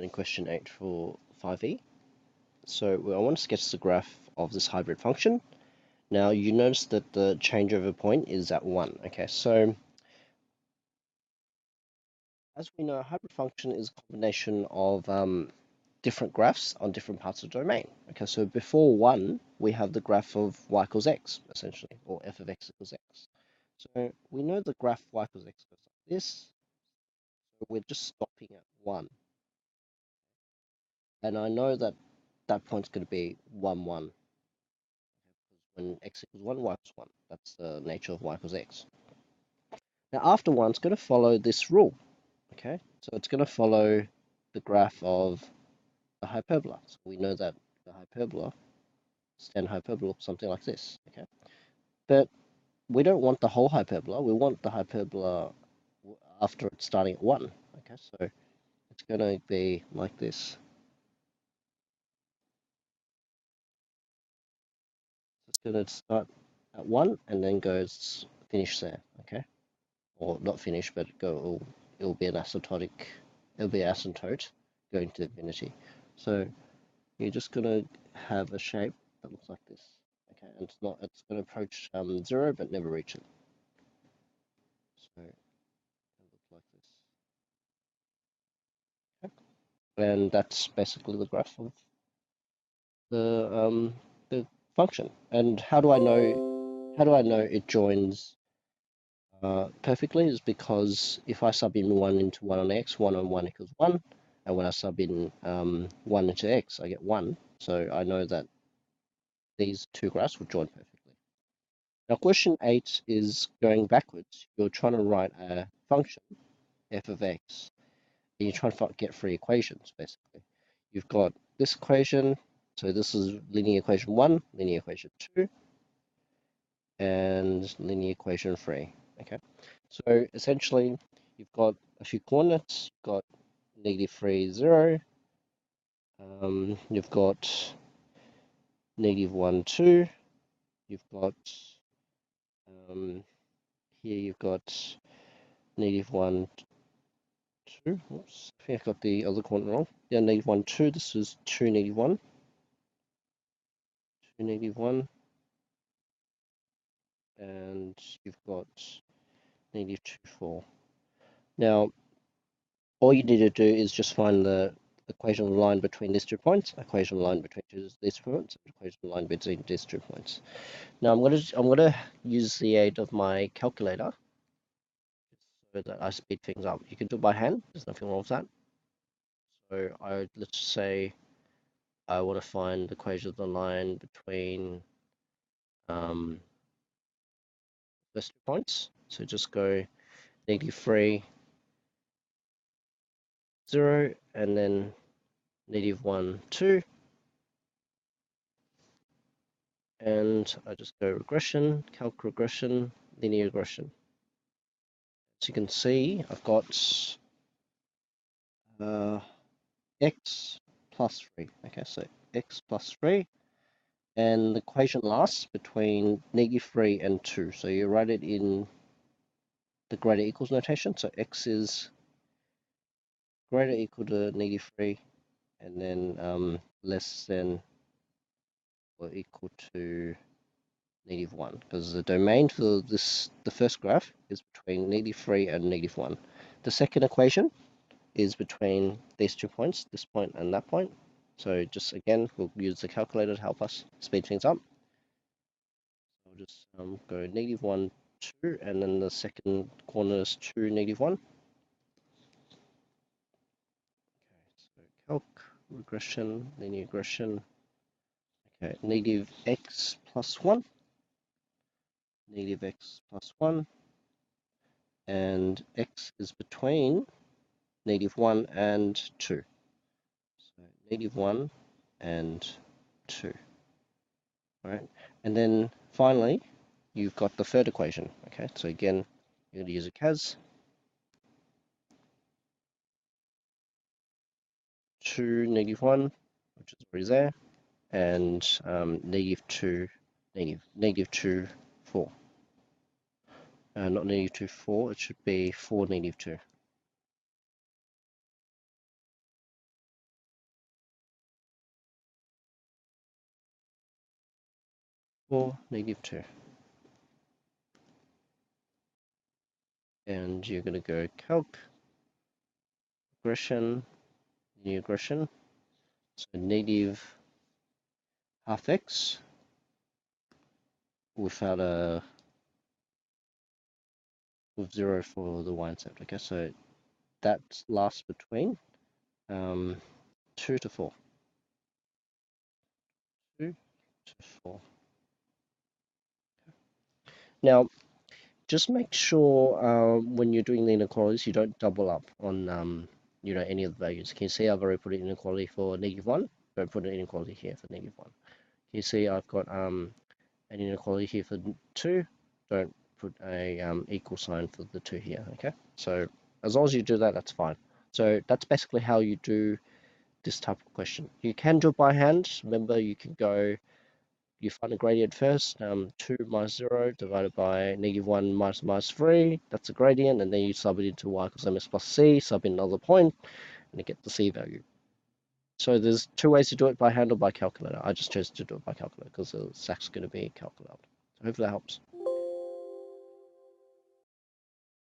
in question 8 for 5e. So I want to sketch the graph of this hybrid function. Now you notice that the changeover point is at 1. Okay, so as we know, a hybrid function is a combination of different graphs on different parts of the domain. Okay, so before 1, we have the graph of y equals x, essentially, or f of x equals x. So we know the graph y equals x goes like this, so we're just stopping at 1. And I know that that point's going to be 1, 1. When x equals 1, y equals 1. That's the nature of y equals x. Now, after 1, it's going to follow this rule. Okay, so it's going to follow the graph of the hyperbola. So we know that the hyperbola, stand hyperbola, looks something like this. Okay, but we don't want the whole hyperbola. We want the hyperbola after it's starting at 1. Okay, so it's going to be like this. It's going to start at 1 and then goes finish there. Okay, or not finish, but it'll be an asymptotic. It'll be asymptote going to infinity. So you're just going to have a shape that looks like this. Okay, and it's going to approach 0 but never reach it. So it looks like this. Okay. And that's basically the graph of the function. And how do I know it joins perfectly? Is because if I sub in 1 into 1 on x, 1 on 1 equals 1. And when I sub in 1 into x, I get 1. So I know that these two graphs will join perfectly. Now, question 8 is going backwards. You're trying to write a function, f of x, and you're trying to get three equations, basically. You've got this equation, so this is linear equation 1, linear equation 2, and linear equation 3, okay? So essentially, you've got a few coordinates. You've got -3, 0. You've got -1, 2. You've got, here you've got -1, 2. Oops, I think I got the other coordinate wrong. Yeah, -1, 2. This is 2, -1. 2, -1. And you've got -2, 4. Now, all you need to do is just find the equation line between these 2 points, equation line between these 2 points, equation line between these 2 points. Now, I'm gonna use the aid of my calculator so that I speed things up. You can do it by hand. There's nothing wrong with that. So let's say I want to find the equation of the line between those 2 points. So just go -3, 0, and then -1, 2. And I just go regression, calc regression, linear regression. As you can see, I've got x plus 3. Okay, so x plus 3. And the equation lasts between -3 and 2. So you write it in the greater equals notation. So x is greater equal to -3, and then less than or equal to -1, because the domain for the first graph is between -3 and -1. The second equation is between these 2 points, this point and that point. So just again, we'll use the calculator to help us speed things up. I'll just go -1, 2, and then the second corner is 2, -1. Okay, so calc, regression, linear regression. Okay, -x plus 1, -x plus 1, and x is between -1 and 2. So -1 and 2. All right, and then finally, you've got the third equation. Okay, so again, you're going to use a CAS. 2, -1, which is already there, and -2, -2, 4. Not -2, 4, it should be 4, -2. 4, -2. And you're going to go calc, regression, new regression. So negative half x without with 0 for the y-intercept. Okay, so that lasts between 2 to 4. 2 to 4. Now, just make sure when you're doing the inequalities, you don't double up on any of the values. Can you see I've already put an inequality for -1? Don't put an inequality here for -1. Can you see I've got an inequality here for 2? Don't put a equal sign for the 2 here. Okay, so as long as you do that, that's fine. So that's basically how you do this type of question. You can do it by hand. Remember, you can go, you find a gradient first, 2 minus 0 divided by -1 minus 3, that's a gradient, and then you sub it into y equals mx plus c, sub in another point, and you get the c value. So there's two ways to do it, by hand or by calculator. I just chose to do it by calculator because it's actually going to be calculated. So hopefully that helps.